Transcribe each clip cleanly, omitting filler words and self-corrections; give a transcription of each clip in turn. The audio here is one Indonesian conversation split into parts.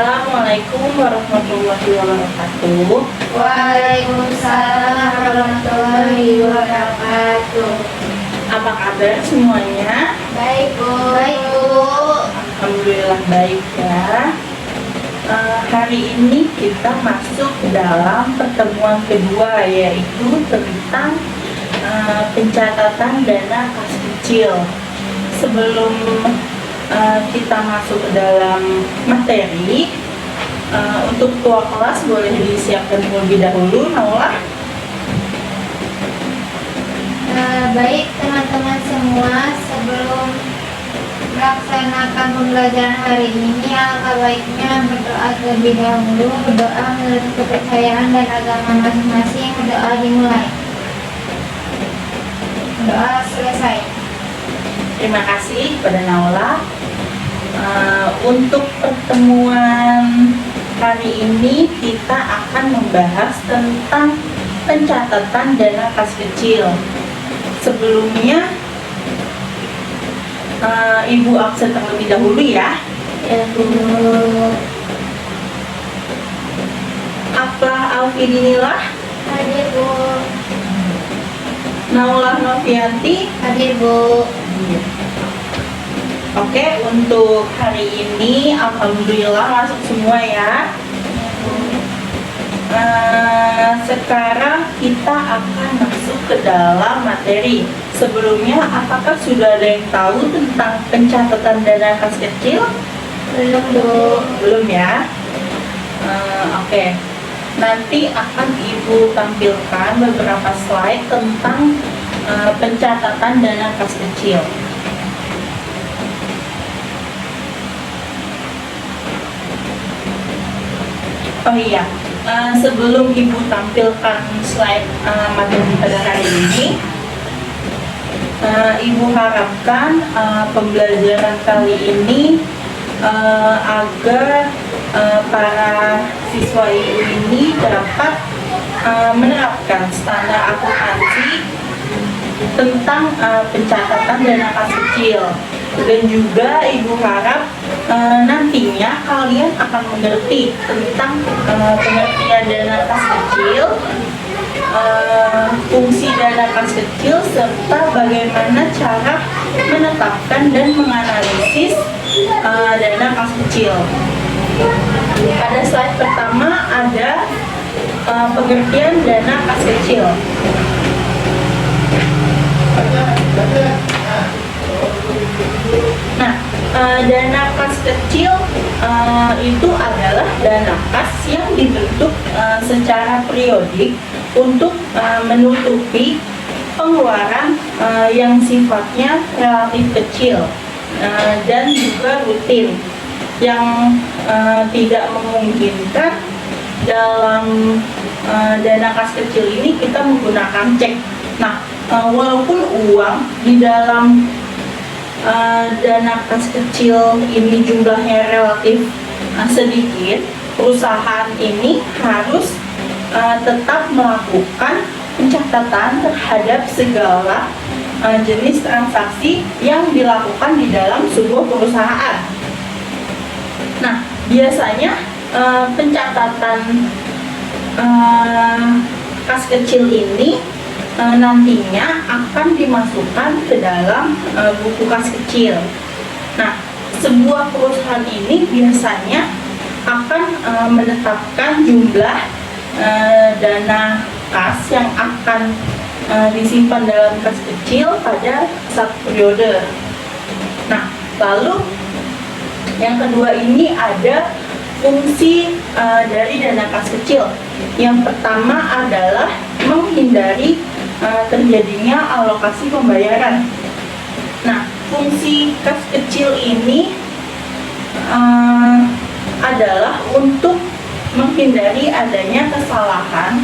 Assalamualaikum warahmatullahi wabarakatuh. Waalaikumsalam warahmatullahi wabarakatuh. Apa kabar semuanya? Baik, Bu. Baik, Bu. Alhamdulillah baik ya. Hari ini kita masuk dalam pertemuan kedua, yaitu tentang pencatatan dana kas kecil. Sebelum kita masuk ke dalam materi, untuk ketua kelas boleh disiapkan terlebih dahulu, Naula. Baik teman-teman semua, sebelum melaksanakan pembelajaran hari ini, alangkah baiknya berdoa terlebih dahulu. Berdoa menurut kepercayaan dan agama masing-masing. Berdoa dimulai. Doa selesai. Terima kasih kepada Naula. Untuk pertemuan hari ini kita akan membahas tentang pencatatan dana kas kecil. Sebelumnya Ibu absen terlebih dahulu ya. Ya, Bu. Apa Alfidinilah, Hadir, Bu. Naula Novianti. Hadir, Bu. Oke, untuk hari ini alhamdulillah masuk semua ya. Sekarang kita akan masuk ke dalam materi. Sebelumnya, apakah sudah ada yang tahu tentang pencatatan dana kas kecil? Belum, Bu. Belum ya? Oke. Nanti akan Ibu tampilkan beberapa slide tentang pencatatan dana kas kecil. Oh iya, sebelum Ibu tampilkan slide materi pada hari ini, Ibu harapkan pembelajaran kali ini agar para siswa Ibu ini dapat menerapkan standar akuntansi tentang pencatatan dana kas kecil. Dan juga Ibu harap nantinya kalian akan mengerti tentang pengertian dana kas kecil, fungsi dana kas kecil, serta bagaimana cara menetapkan dan menganalisis dana kas kecil. Pada slide pertama ada pengertian dana kas kecil. Nah, dana kas kecil itu adalah dana kas yang dibentuk secara periodik untuk menutupi pengeluaran yang sifatnya relatif kecil dan juga rutin, yang tidak memungkinkan dalam dana kas kecil ini kita menggunakan cek. Nah, walaupun uang di dalam dana kas kecil ini jumlahnya relatif sedikit, perusahaan ini harus tetap melakukan pencatatan terhadap segala jenis transaksi yang dilakukan di dalam sebuah perusahaan. Nah, biasanya pencatatan kas kecil ini nantinya akan dimasukkan ke dalam buku kas kecil. Nah, sebuah perusahaan ini biasanya akan menetapkan jumlah dana kas yang akan disimpan dalam kas kecil pada satu periode. Nah, lalu yang kedua ini ada fungsi dari dana kas kecil. Yang pertama adalah menghindari terjadinya alokasi pembayaran. Nah, fungsi kas kecil ini adalah untuk menghindari adanya kesalahan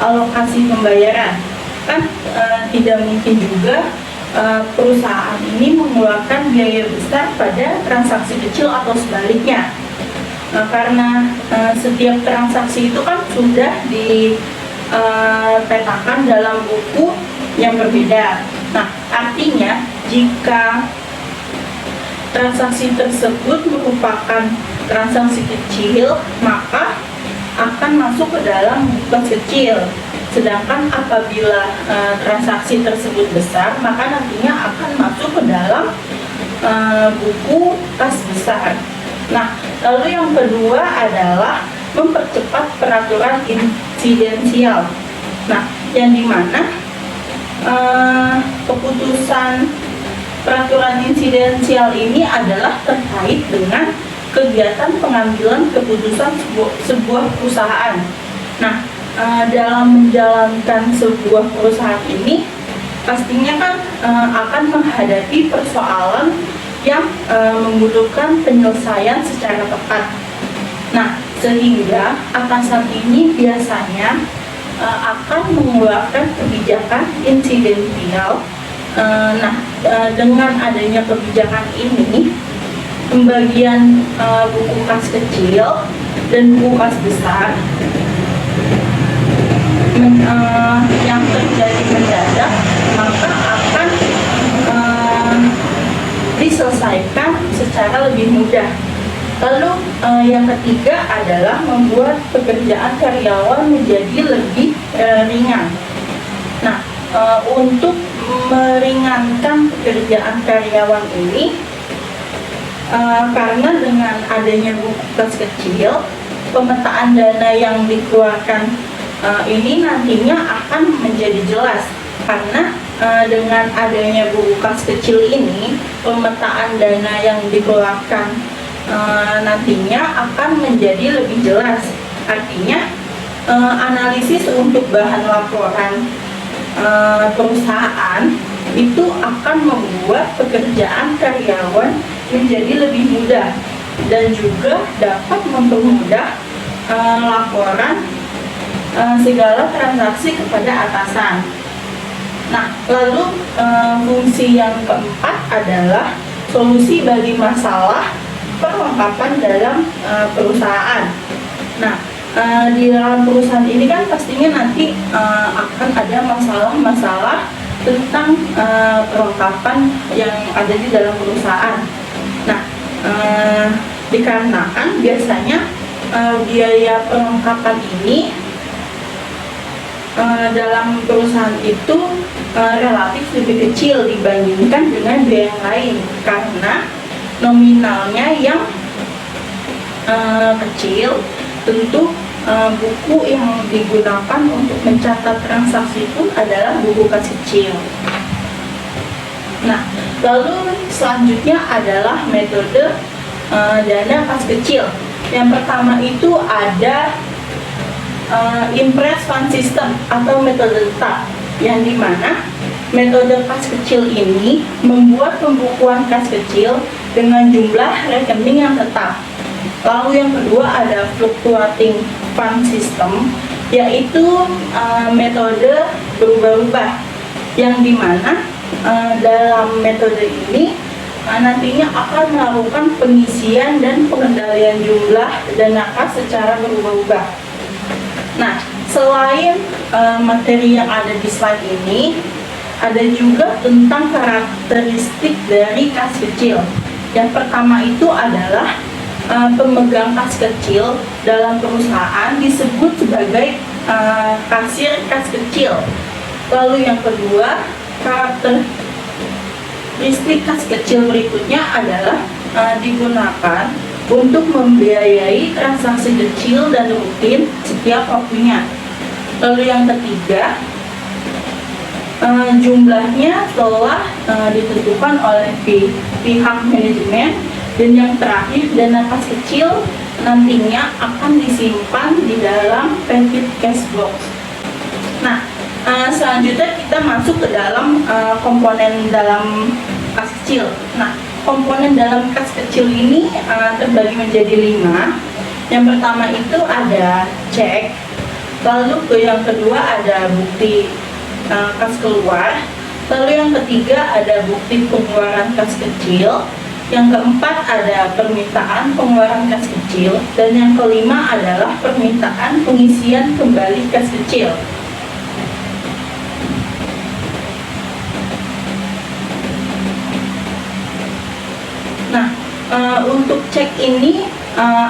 alokasi pembayaran. Kan tidak mungkin juga perusahaan ini mengeluarkan biaya besar pada transaksi kecil atau sebaliknya. Karena setiap transaksi itu kan sudah dipetakan dalam buku yang berbeda. Nah, artinya jika transaksi tersebut merupakan transaksi kecil, maka akan masuk ke dalam buku kas kecil. Sedangkan apabila transaksi tersebut besar, maka nantinya akan masuk ke dalam buku kas besar. Nah, lalu yang kedua adalah mempercepat peraturan insidensial. Nah, yang dimana keputusan peraturan insidensial ini adalah terkait dengan kegiatan pengambilan keputusan sebuah perusahaan. Nah, dalam menjalankan sebuah perusahaan ini, pastinya kan akan menghadapi persoalan yang membutuhkan penyelesaian secara tepat. Nah, sehingga atasan ini biasanya akan mengeluarkan kebijakan insidensial. Dengan adanya kebijakan ini, pembagian buku kas kecil dan buku kas besar yang terjadi mendadak, maka akan diselesaikan secara lebih mudah. Lalu yang ketiga adalah membuat pekerjaan karyawan menjadi lebih ringan. Nah, untuk meringankan pekerjaan karyawan ini, karena dengan adanya buku kas kecil, pemetaan dana yang dikeluarkan ini nantinya akan menjadi jelas. Karena dengan adanya buku kas kecil ini, pemetaan dana yang dikeluarkan nantinya akan menjadi lebih jelas. Artinya analisis untuk bahan laporan perusahaan itu akan membuat pekerjaan karyawan menjadi lebih mudah dan juga dapat mempermudah laporan segala transaksi kepada atasan. Nah, lalu fungsi yang keempat adalah solusi bagi masalah perlengkapan dalam perusahaan. Nah, di dalam perusahaan ini kan pastinya nanti akan ada masalah-masalah tentang perlengkapan yang ada di dalam perusahaan. Nah, dikarenakan biasanya biaya perlengkapan ini dalam perusahaan itu relatif lebih kecil dibandingkan dengan biaya yang lain, karena nominalnya yang kecil. Tentu buku yang digunakan untuk mencatat transaksi pun adalah buku kas kecil. Nah, lalu selanjutnya adalah metode dana kas kecil. Yang pertama itu ada Impress Fund System atau metode tetap, yang dimana metode kas kecil ini membuat pembukuan kas kecil dengan jumlah rekening yang tetap. Lalu yang kedua ada Fluctuating Fund System, yaitu metode berubah-ubah, yang dimana dalam metode ini nantinya akan melakukan pengisian dan pengendalian jumlah dana kas secara berubah-ubah. Nah, selain materi yang ada di slide ini, ada juga tentang karakteristik dari kas kecil. Yang pertama itu adalah pemegang kas kecil dalam perusahaan disebut sebagai kasir kas kecil. Lalu yang kedua, karakteristik kas kecil berikutnya adalah digunakan untuk membiayai transaksi kecil dan rutin setiap waktunya. Lalu yang ketiga, jumlahnya telah ditentukan oleh pihak manajemen. Dan yang terakhir, dana kas kecil nantinya akan disimpan di dalam private cash box. Nah, selanjutnya kita masuk ke dalam komponen dalam kas kecil. Nah, komponen dalam kas kecil ini terbagi menjadi 5. Yang pertama itu ada cek, lalu yang kedua ada bukti kas keluar, lalu yang ketiga ada bukti pengeluaran kas kecil, yang keempat ada permintaan pengeluaran kas kecil, dan yang kelima adalah permintaan pengisian kembali kas kecil. Nah, untuk cek ini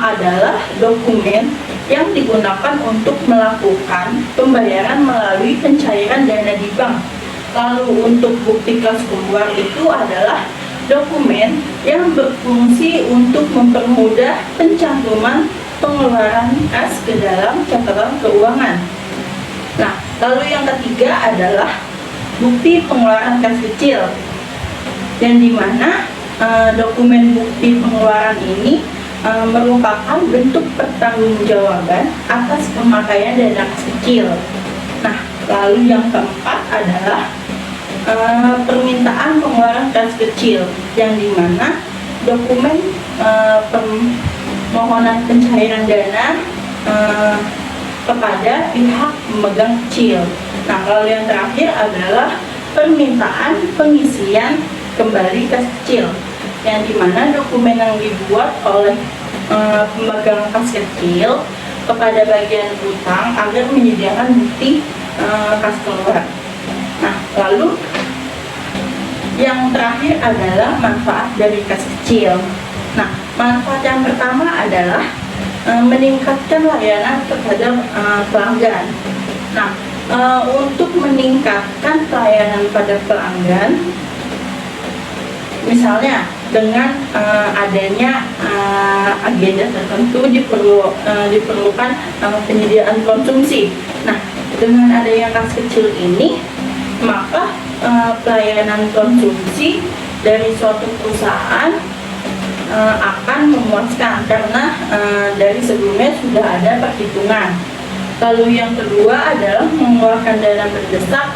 adalah dokumen yang digunakan untuk melakukan pembayaran melalui pencairan dana di bank. Lalu untuk bukti kas keluar itu adalah dokumen yang berfungsi untuk mempermudah pencantuman pengeluaran kas ke dalam catatan keuangan. Nah, lalu yang ketiga adalah bukti pengeluaran kas kecil, yang dimana dokumen bukti pengeluaran ini merupakan bentuk pertanggungjawaban atas pemakaian dana kas kecil. Nah, lalu yang keempat adalah permintaan pengeluaran kas kecil, yang dimana dokumen permohonan pencairan dana kepada pihak pemegang kecil. Nah, lalu yang terakhir adalah permintaan pengisian kembali kas kecil, yang dimana dokumen yang dibuat oleh pemegang kas kecil kepada bagian utang agar menyediakan bukti kas keluar. Nah, lalu yang terakhir adalah manfaat dari kas kecil. Nah, manfaat yang pertama adalah meningkatkan layanan kepada pelanggan. Nah, untuk meningkatkan pelayanan pada pelanggan, misalnya dengan adanya agenda tertentu diperlukan penyediaan konsumsi. Nah, dengan adanya kas kecil ini, maka pelayanan konsumsi dari suatu perusahaan akan memuaskan karena dari sebelumnya sudah ada perhitungan. Lalu yang kedua adalah mengeluarkan dana mendesak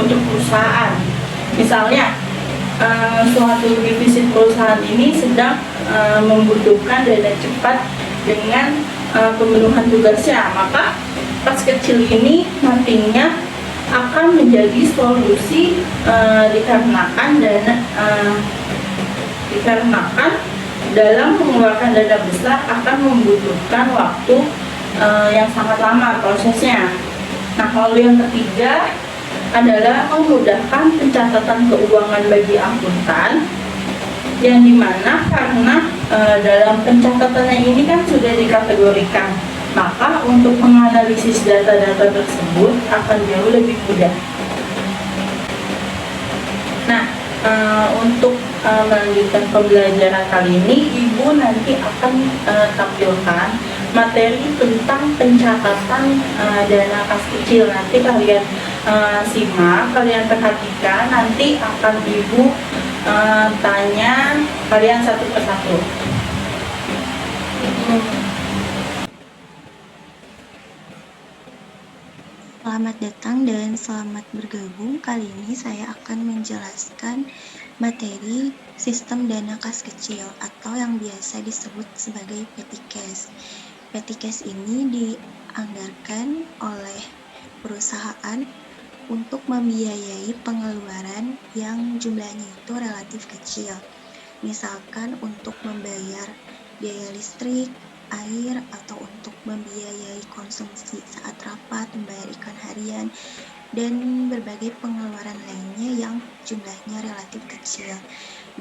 untuk perusahaan. Misalnya suatu divisi perusahaan ini sedang membutuhkan dana cepat dengan pemenuhan tugasnya, maka kas kecil ini nantinya akan menjadi solusi dikarenakan dalam mengeluarkan dana besar akan membutuhkan waktu yang sangat lama prosesnya. Nah, lalu yang ketiga adalah memudahkan pencatatan keuangan bagi akuntan, yang dimana karena dalam pencatatannya ini kan sudah dikategorikan, maka untuk menganalisis data-data tersebut akan jauh lebih mudah. Nah, untuk melanjutkan pembelajaran kali ini, Ibu nanti akan tampilkan materi tentang pencatatan dana kas kecil. Nanti kalian simak, kalian perhatikan, nanti akan Ibu tanya kalian satu persatu. Selamat datang dan selamat bergabung. Kali ini saya akan menjelaskan materi sistem dana kas kecil atau yang biasa disebut sebagai petty cash. Petty cash ini dianggarkan oleh perusahaan untuk membiayai pengeluaran yang jumlahnya itu relatif kecil. Misalkan untuk membayar biaya listrik, air, atau untuk membiayai konsumsi saat rapat, membayar ikan harian, dan berbagai pengeluaran lainnya yang jumlahnya relatif kecil.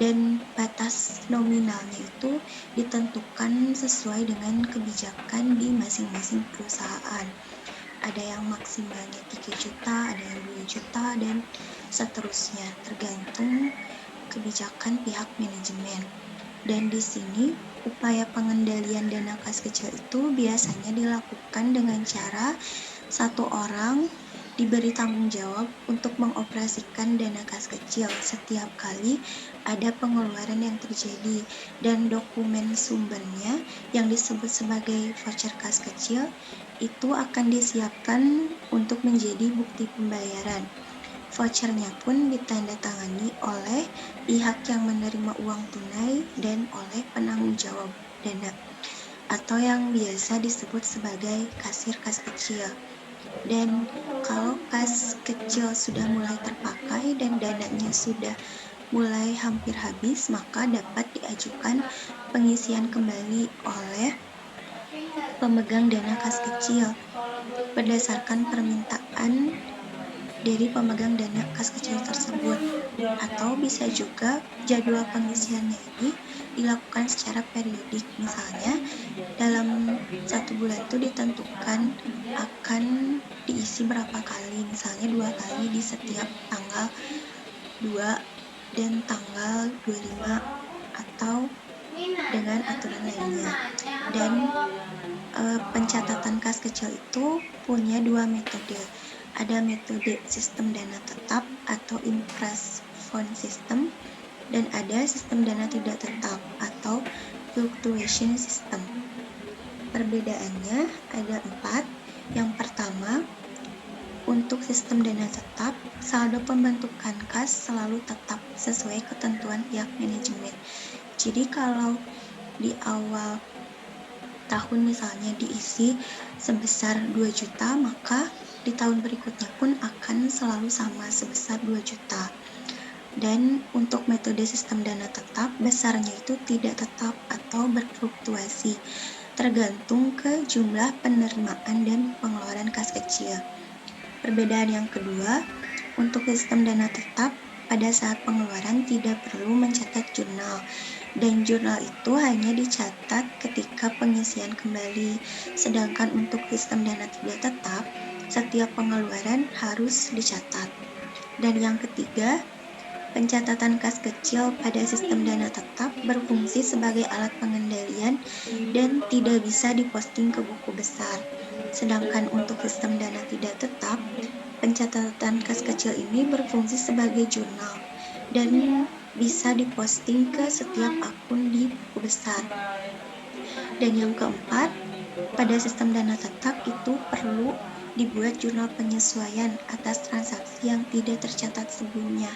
Dan batas nominalnya itu ditentukan sesuai dengan kebijakan di masing-masing perusahaan. Ada yang maksimalnya 3 juta, ada yang 2 juta, dan seterusnya, tergantung kebijakan pihak manajemen. Dan di sini upaya pengendalian dana kas kecil itu biasanya dilakukan dengan cara satu orang diberi tanggung jawab untuk mengoperasikan dana kas kecil setiap kali ada pengeluaran yang terjadi, dan dokumen sumbernya yang disebut sebagai voucher kas kecil itu akan disiapkan untuk menjadi bukti pembayaran. Vouchernya pun ditandatangani oleh pihak yang menerima uang tunai dan oleh penanggung jawab dana atau yang biasa disebut sebagai kasir kas kecil. Dan kalau kas kecil sudah mulai terpakai dan dananya sudah mulai hampir habis, maka dapat diajukan pengisian kembali oleh pemegang dana kas kecil berdasarkan permintaan dari pemegang dana kas kecil tersebut. Atau bisa juga jadwal pengisiannya ini dilakukan secara periodik. Misalnya, dalam satu bulan itu ditentukan akan diisi berapa kali, misalnya 2 kali di setiap tanggal 2 dan tanggal 25 atau dengan aturan lainnya. Dan pencatatan kas kecil itu punya 2 metode. Ada metode sistem dana tetap atau impress fund system, dan ada sistem dana tidak tetap atau fluctuation system. Perbedaannya ada 4. Yang pertama, untuk sistem dana tetap, saldo pembentukan kas selalu tetap sesuai ketentuan pihak manajemen. Jadi kalau di awal tahun misalnya diisi sebesar 2 juta, maka di tahun berikutnya pun akan selalu sama sebesar 2 juta. Dan untuk metode sistem dana tetap, besarnya itu tidak tetap atau berfluktuasi, tergantung ke jumlah penerimaan dan pengeluaran kas kecil. Perbedaan yang kedua, untuk sistem dana tetap, pada saat pengeluaran tidak perlu mencatat jurnal, dan jurnal itu hanya dicatat ketika pengisian kembali. Sedangkan untuk sistem dana tidak tetap, setiap pengeluaran harus dicatat. Dan yang ketiga, pencatatan kas kecil pada sistem dana tetap berfungsi sebagai alat pengendalian dan tidak bisa diposting ke buku besar. Sedangkan untuk sistem dana tidak tetap, pencatatan kas kecil ini berfungsi sebagai jurnal dan bisa diposting ke setiap akun di buku besar. Dan yang keempat, pada sistem dana tetap itu perlu dibuat jurnal penyesuaian atas transaksi yang tidak tercatat sebelumnya,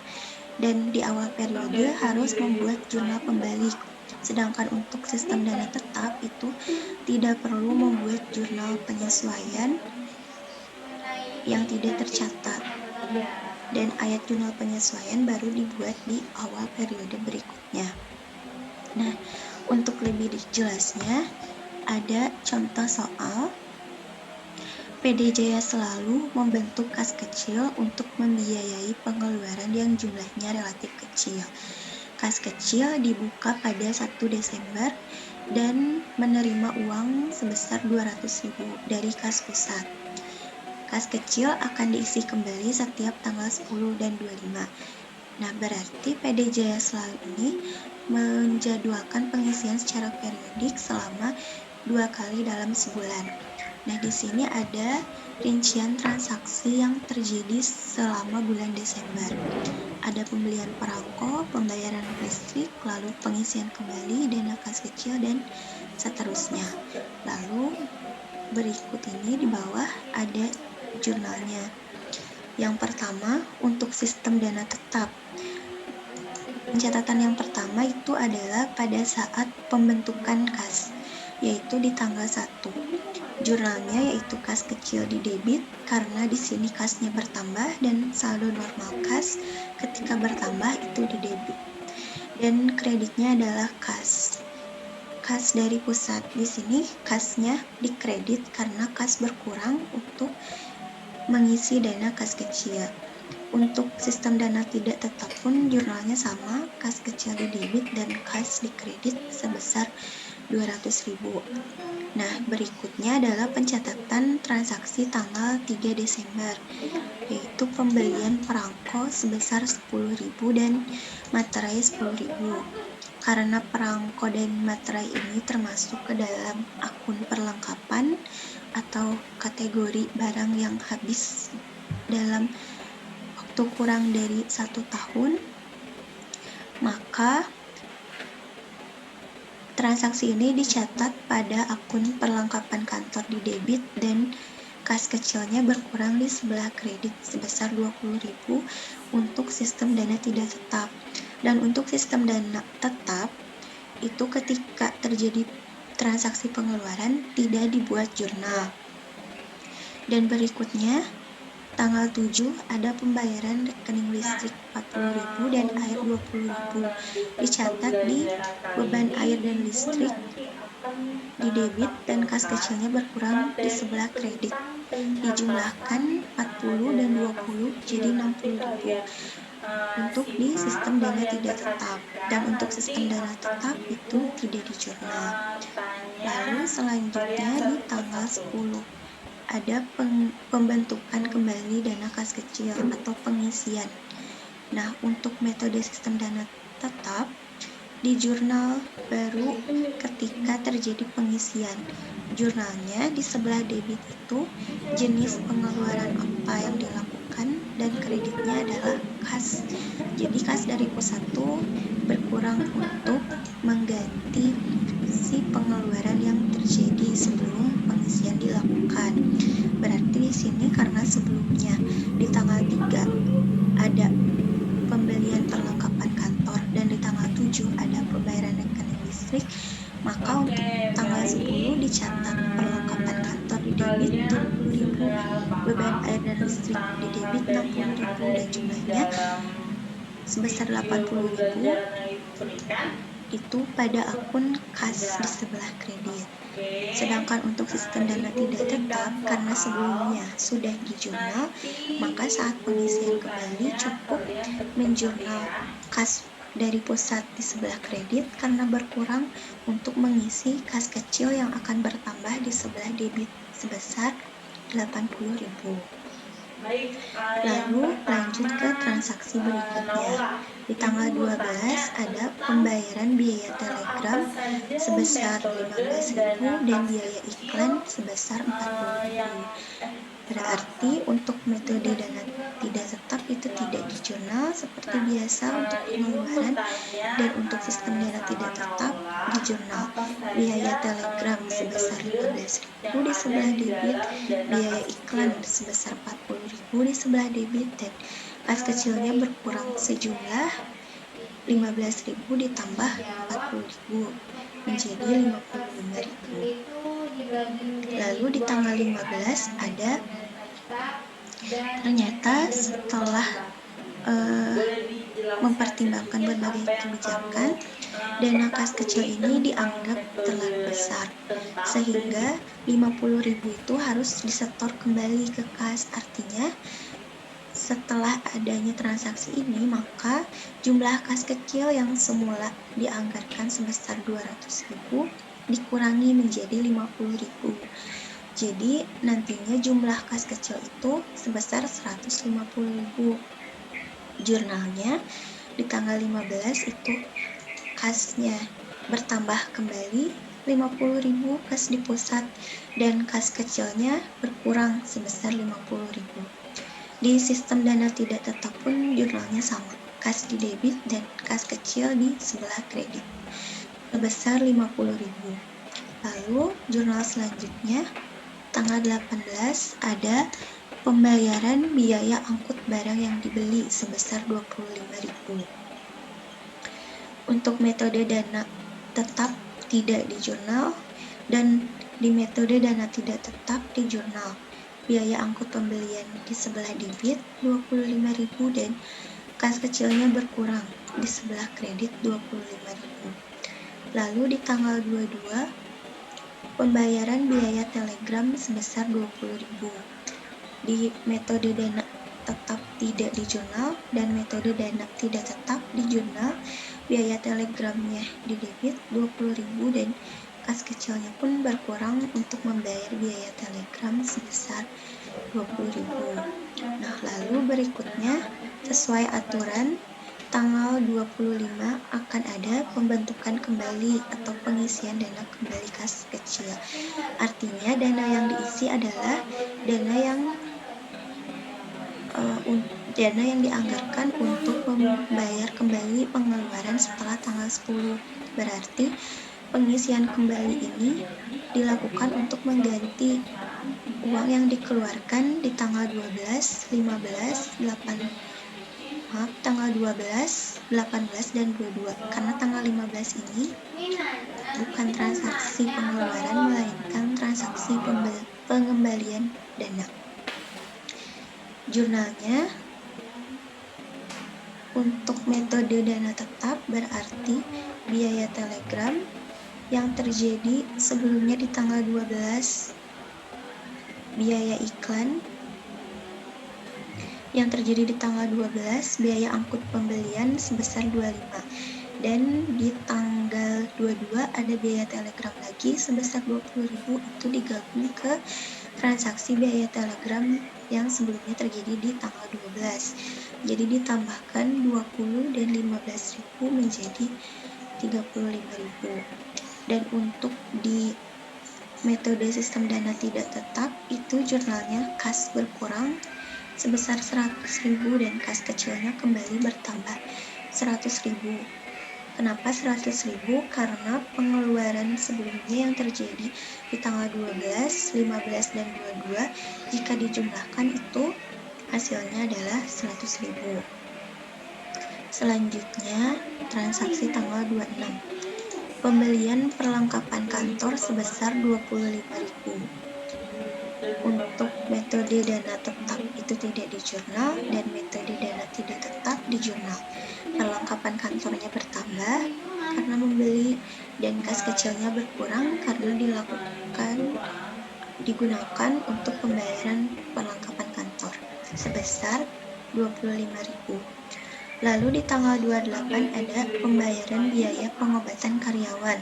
dan di awal periode harus membuat jurnal pembalik. Sedangkan untuk sistem dana tetap itu tidak perlu membuat jurnal penyesuaian yang tidak tercatat, dan ayat jurnal penyesuaian baru dibuat di awal periode berikutnya. Nah, untuk lebih jelasnya, ada contoh soal. PD Jaya selalu membentuk kas kecil untuk membiayai pengeluaran yang jumlahnya relatif kecil. Kas kecil dibuka pada 1 Desember dan menerima uang sebesar 200.000 dari kas pusat. Kas kecil akan diisi kembali setiap tanggal 10 dan 25. Nah, berarti PD Jaya selalu ini menjadwalkan pengisian secara periodik selama 2 kali dalam sebulan. Nah, di sini ada rincian transaksi yang terjadi selama bulan Desember. Ada pembelian perangko, pembayaran listrik, lalu pengisian kembali dana kas kecil, dan seterusnya. Lalu berikut ini di bawah ada jurnalnya. Yang pertama, untuk sistem dana tetap. Pencatatan yang pertama itu adalah pada saat pembentukan kas, yaitu di tanggal 1. Jurnalnya yaitu kas kecil di debit karena di sini kasnya bertambah, dan saldo normal kas ketika bertambah itu di debit. Dan kreditnya adalah kas dari pusat. Di sini kasnya dikredit karena kas berkurang untuk mengisi dana kas kecil. Untuk sistem dana tidak tetap pun jurnalnya sama, kas kecil di debit dan kas dikredit sebesar 200.000. Nah, berikutnya adalah pencatatan transaksi tanggal 3 Desember, yaitu pembelian perangko sebesar 10.000 dan materai 10.000. Karena perangko dan materai ini termasuk ke dalam akun perlengkapan atau kategori barang yang habis dalam waktu kurang dari 1 tahun, maka transaksi ini dicatat pada akun perlengkapan kantor di debit, dan kas kecilnya berkurang di sebelah kredit sebesar 20.000 untuk sistem dana tidak tetap. Dan untuk sistem dana tetap, itu ketika terjadi transaksi pengeluaran tidak dibuat jurnal. Dan berikutnya, tanggal 7 ada pembayaran rekening listrik 40.000 dan air 20.000. Dicatat di beban air dan listrik di debit dan kas kecilnya berkurang di sebelah kredit. Dijumlahkan 40 dan 20 jadi 60.000 untuk di sistem dana tidak tetap, dan untuk sistem dana tetap itu tidak di jurnal. Lalu selanjutnya di tanggal 10 ada pembentukan kembali dana kas kecil atau pengisian. Nah, untuk metode sistem dana tetap di jurnal baru ketika terjadi pengisian. Jurnalnya di sebelah debit itu jenis pengeluaran apa yang dilakukan dan kreditnya adalah kas. Jadi kas dari pusat itu berkurang untuk mengganti si pengeluaran yang terjadi sebelum pengisian dilakukan. Berarti di sini karena sebelumnya di tanggal 3 ada pembelian perlengkapan kantor dan di tanggal 7 ada pembayaran rekening listrik, maka untuk tanggal 10 dicatat perlengkapan kantor di debit 70.000, beban air dan listrik di debit 60.000 dan jumlahnya sebesar 80.000 itu pada akun kas di sebelah kredit. Sedangkan untuk sistem dana tidak tetap, karena sebelumnya sudah di jurnal, maka saat pengisian kembali cukup menjurnal kas dari pusat di sebelah kredit karena berkurang untuk mengisi kas kecil yang akan bertambah di sebelah debit sebesar 80.000. Lalu lanjut ke transaksi berikutnya. Di tanggal 12 ada pembayaran biaya telegram sebesar 15.000 dan biaya iklan sebesar 40.000. Berarti untuk metode dana tidak tetap itu tidak di jurnal seperti biasa untuk pengeluaran, dan untuk sistem dana tidak tetap di jurnal. Biaya telegram sebesar 15.000 di sebelah debit, biaya iklan sebesar 40.000 di sebelah debit, dan kas kecilnya berkurang sejumlah 15.000 ditambah 40.000 menjadi 55.000. Lalu di tanggal 15 ada ternyata setelah mempertimbangkan berbagai kebijakan, dana kas kecil ini dianggap terlalu besar sehingga 50.000 itu harus disetor kembali ke kas. Artinya setelah adanya transaksi ini, maka jumlah kas kecil yang semula dianggarkan sebesar 200.000 dikurangi menjadi 50.000. Jadi nantinya jumlah kas kecil itu sebesar 150.000. Jurnalnya di tanggal 15 itu kasnya bertambah kembali 50.000 kas di pusat dan kas kecilnya berkurang sebesar 50.000. Di sistem dana tidak tetap pun jurnalnya sama, kas di debit dan kas kecil di sebelah kredit sebesar 50.000. Lalu jurnal selanjutnya tanggal 18 ada pembayaran biaya angkut barang yang dibeli sebesar 25.000. Untuk metode dana tetap tidak di jurnal dan di metode dana tidak tetap di jurnal. Biaya angkut pembelian di sebelah debit 25.000 dan kas kecilnya berkurang di sebelah kredit 25.000. Lalu di tanggal 22 pembayaran biaya telegram sebesar 20.000. Di metode dana tetap tidak di jurnal dan metode dana tidak tetap di jurnal, biaya telegramnya di debit 20.000 dan kas kecilnya pun berkurang untuk membayar biaya telegram sebesar 20.000. Nah, lalu berikutnya sesuai aturan tanggal 25 akan ada pembentukan kembali atau pengisian dana kembali kas kecil. Artinya dana yang diisi adalah dana yang dianggarkan untuk membayar kembali pengeluaran setelah tanggal 10. Berarti pengisian kembali ini dilakukan untuk mengganti uang yang dikeluarkan di tanggal 12, 15, 8, tanggal 12, 18, dan 22. Karena tanggal 15 ini bukan transaksi pengeluaran, melainkan transaksi pengembalian dana. Jurnalnya untuk metode dana tetap berarti biaya telegram yang terjadi sebelumnya di tanggal 12, biaya iklan. Yang terjadi di tanggal 12, biaya angkut pembelian sebesar 25. Dan di tanggal 22 ada biaya telegram lagi sebesar 20.000, itu digabung ke transaksi biaya telegram yang sebelumnya terjadi di tanggal 12. Jadi ditambahkan 20 dan 15.000 menjadi 35.000. Dan untuk di metode sistem dana tidak tetap, itu jurnalnya kas berkurang sebesar 100.000 dan kas kecilnya kembali bertambah 100.000. Kenapa 100.000? Karena pengeluaran sebelumnya yang terjadi di tanggal 12, 15, dan 22 jika dijumlahkan itu hasilnya adalah 100.000. Selanjutnya, transaksi tanggal 26. Pembelian perlengkapan kantor sebesar 25.000. Untuk metode dana tetap itu tidak di jurnal dan metode dana tidak tetap di jurnal. Perlengkapan kantornya bertambah karena membeli dan kas kecilnya berkurang karena digunakan untuk pembayaran perlengkapan kantor sebesar 25.000. Lalu di tanggal 28 ada pembayaran biaya pengobatan karyawan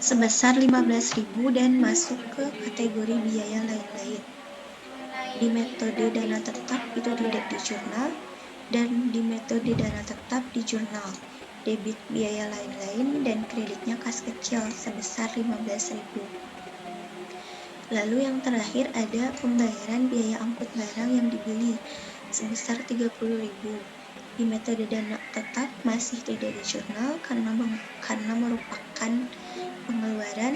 sebesar 15.000 dan masuk ke kategori biaya lain-lain. Di metode dana tetap itu tidak di jurnal dan di metode dana tetap di jurnal. Debit biaya lain-lain dan kreditnya kas kecil sebesar 15.000. Lalu yang terakhir ada pembayaran biaya angkut barang yang dibeli sebesar 30.000. Di metode dana tetap masih tidak di jurnal karena merupakan pengeluaran,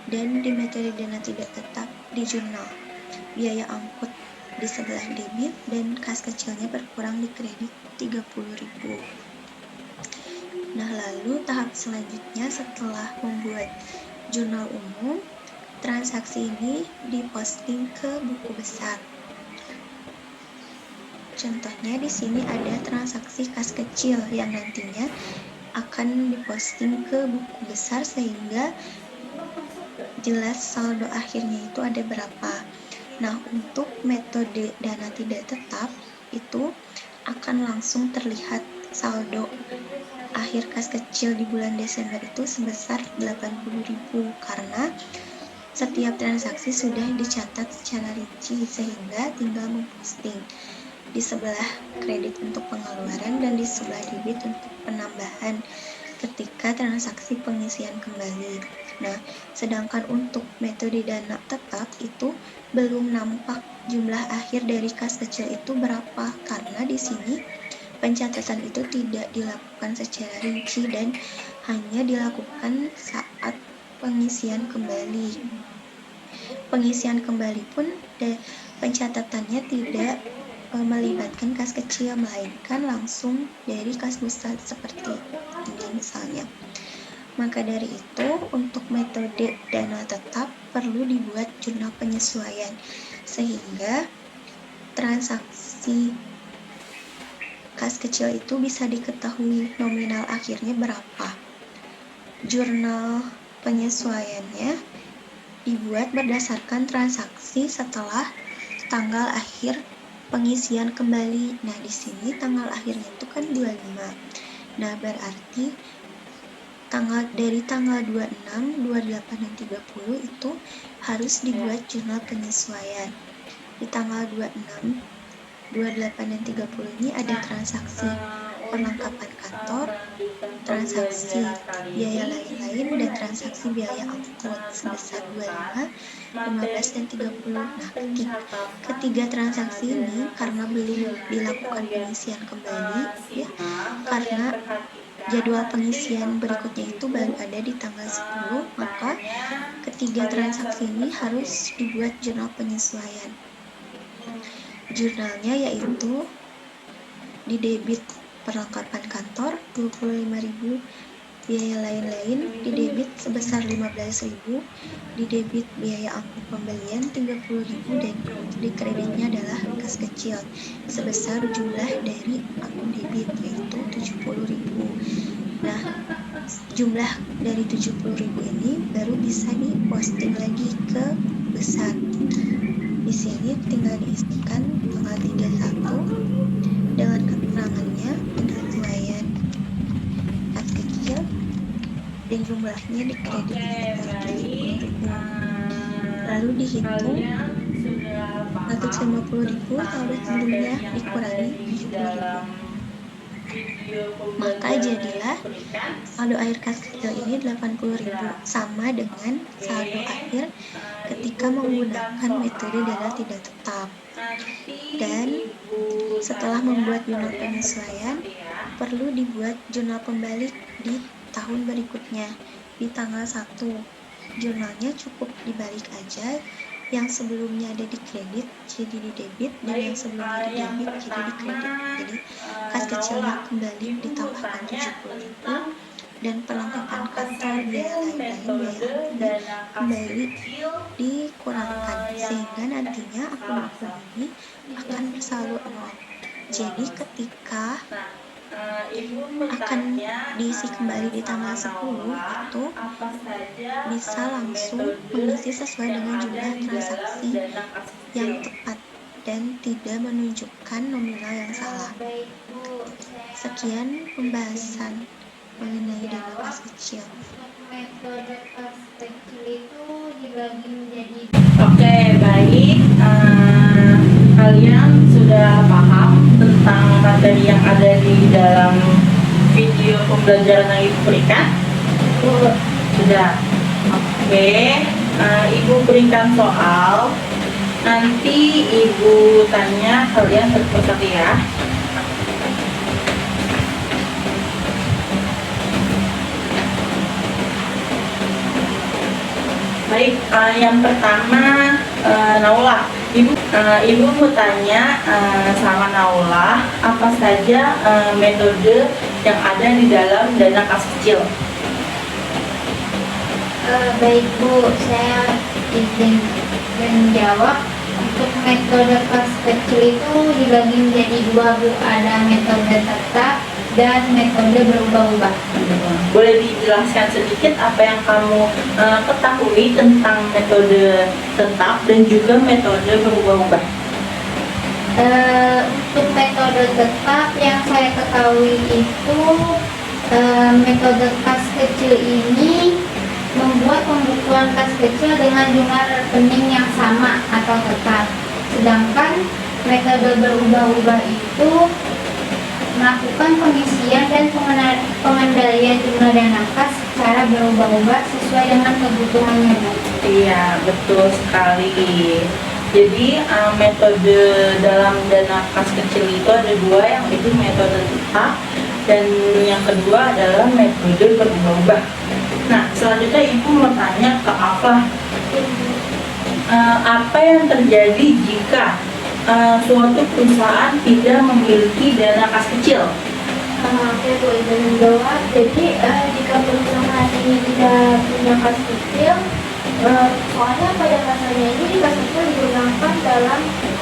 dan di metode dana tidak tetap di jurnal. Biaya angkut di sebelah debit dan kas kecilnya berkurang di kredit 30.000. Nah, lalu tahap selanjutnya setelah membuat jurnal umum, transaksi ini diposting ke buku besar. Contohnya di sini ada transaksi kas kecil yang nantinya akan diposting ke buku besar sehingga jelas saldo akhirnya itu ada berapa. Nah, untuk metode dana tidak tetap itu akan langsung terlihat saldo akhir kas kecil di bulan Desember itu sebesar 80.000 karena setiap transaksi sudah dicatat secara rinci sehingga tinggal memposting di sebelah kredit untuk pengeluaran dan di sebelah debit untuk penambahan ketika transaksi pengisian kembali. Nah, sedangkan untuk metode dana tetap itu belum nampak jumlah akhir dari kas kecil itu berapa karena di sini pencatatan itu tidak dilakukan secara rinci dan hanya dilakukan saat pengisian kembali. Pengisian kembali pun pencatatannya tidak melibatkan kas kecil melainkan langsung dari kas besar seperti ini misalnya. Maka dari itu untuk metode dana tetap perlu dibuat jurnal penyesuaian sehingga transaksi kas kecil itu bisa diketahui nominal akhirnya berapa. Jurnal penyesuaiannya dibuat berdasarkan transaksi setelah tanggal akhir pengisian kembali. Nah, di sini tanggal akhirnya itu kan 25. Nah, berarti dari tanggal 26, 28, dan 30 itu harus dibuat jurnal penyesuaian. Di tanggal 26, 28, dan 30 ini ada transaksi perlengkapan kantor, transaksi biaya lain-lain, dan transaksi biaya angkut sebesar 25, 15, dan 30. Nah, ketiga transaksi ini karena belum dilakukan pengisian kembali, ya, karena jadwal pengisian berikutnya itu baru ada di tanggal 10, maka ketiga transaksi ini harus dibuat jurnal penyesuaian. Jurnalnya yaitu di debit perlengkapan kantor 25.000, biaya lain-lain di debit sebesar 15.000, di debit biaya angkut pembelian 30.000, dan di kreditnya adalah kas kecil sebesar jumlah dari akun debit yaitu 70.000. Nah, jumlah dari 70.000 ini baru bisa diposting lagi ke besar. Di sini tinggal diisikan tanggal 31 dengan keterangannya, penyesuaian kas kecil, dan jumlahnya dikredit sekitar 70.000. Lalu dihitung 150.000 saldo sebelumnya dikurangi 70.000. Maka jadilah saldo akhir kas kecil ini 80.000, sama dengan saldo akhir ketika menggunakan metode dana tidak tetap. Dan setelah membuat jurnal penyesuaian, perlu dibuat jurnal pembalik di tahun berikutnya di tanggal 1. Jurnalnya cukup dibalik aja, yang sebelumnya ada di kredit jadi di debit, dan yang sebelumnya di debit jadi di kredit. Jadi kas kecilnya kembali ditambahkan 70.000 dan perlengkapan kantor, biaya lain-lain kembali dikurangkan, sehingga nantinya akun-akun ini akan bersaldo 0. Jadi ketika akan diisi kembali di tanggal 10 itu bisa langsung mengisi sesuai dengan jumlah transaksi yang tepat dan tidak menunjukkan nominal yang salah. Baik Bu, Sekian pembahasan mengenai dana kas kecil. metode kas kecil itu dibagi menjadi Oke, baik. Kalian sudah paham tentang materi yang ada di dalam video pembelajaran yang Ibu berikan? Sudah. Oke, Ibu berikan soal. Nanti Ibu tanya, kalian satu-satu ya. Baik, yang pertama Naula. Ibu mau tanya sama Naula, apa saja metode yang ada di dalam dana kas kecil? baik Bu, saya izin menjawab. Untuk metode kas kecil itu dibagi menjadi dua Bu, ada metode tetap dan metode berubah-ubah. Boleh dijelaskan sedikit apa yang kamu ketahui tentang metode tetap dan juga metode berubah-ubah? Untuk metode tetap yang saya ketahui itu metode kas kecil ini membuat pembukuan kas kecil dengan jumlah rekening yang sama atau tetap. Sedangkan metode berubah-ubah itu melakukan pengisian dan pengendalian jumlah dana kas secara berubah-ubah sesuai dengan kebutuhannya. Iya, betul sekali. Jadi metode dalam dana kas kecil itu ada dua, yang itu metode tetap dan yang kedua adalah metode berubah-ubah. Nah, selanjutnya Ibu mau tanya ke Afla, apa yang terjadi jika suatu perusahaan tidak memiliki dana kas kecil? Oke Bu, izin menjawab. Jadi jika perusahaan ini tidak punya kas kecil, soalnya pada masanya ini kas kecil digunakan dalam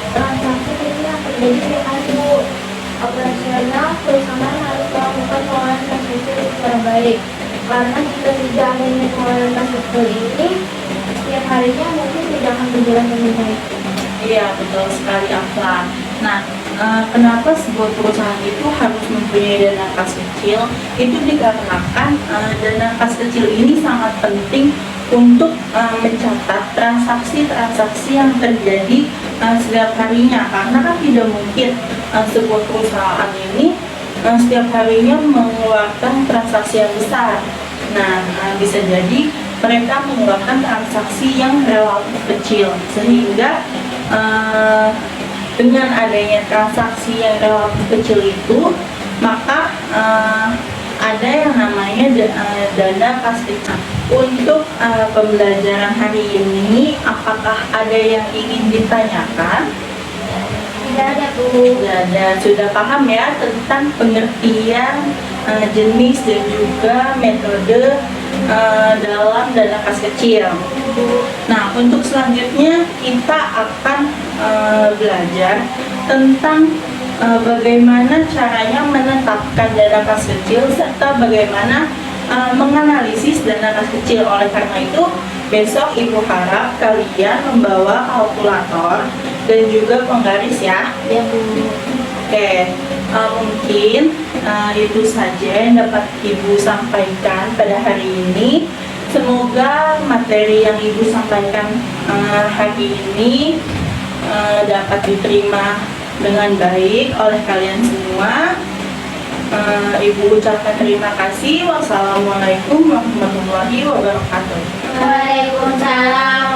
transaksi kecil yang terjadi dengan Bu. Operasional perusahaan harus melakukan pengelolaan kas kecil secara baik, karena jika tidak adanya pengelolaan kas kecil ini, setiap harinya mungkin tidak akan berjalan dengan baik. Iya, betul sekali Afla. Nah, kenapa sebuah perusahaan itu harus mempunyai dana kas kecil? Itu dikarenakan dana kas kecil ini sangat penting untuk mencatat transaksi-transaksi yang terjadi setiap harinya, karena kan tidak mungkin sebuah perusahaan ini setiap harinya mengeluarkan transaksi yang besar. Nah, bisa jadi mereka mengeluarkan transaksi yang relatif kecil, sehingga dengan adanya transaksi yang relatif kecil itu, maka ada yang namanya dana kas kecil. Untuk pembelajaran hari ini, apakah ada yang ingin ditanyakan? Tidak ada Bu. Tidak ada. Sudah paham ya tentang pengertian jenis dan juga metode dalam dana kas kecil. Nah, untuk selanjutnya kita akan belajar tentang bagaimana caranya menetapkan dana kas kecil serta bagaimana menganalisis dana kas kecil. Oleh karena itu, besok Ibu harap kalian membawa kalkulator dan juga penggaris ya. Ya Bu. Oke, mungkin itu saja yang dapat Ibu sampaikan pada hari ini. Semoga materi yang Ibu sampaikan hari ini dapat diterima dengan baik oleh kalian semua. Ibu ucapkan terima kasih. Wassalamualaikum warahmatullahi wabarakatuh. Waalaikumsalam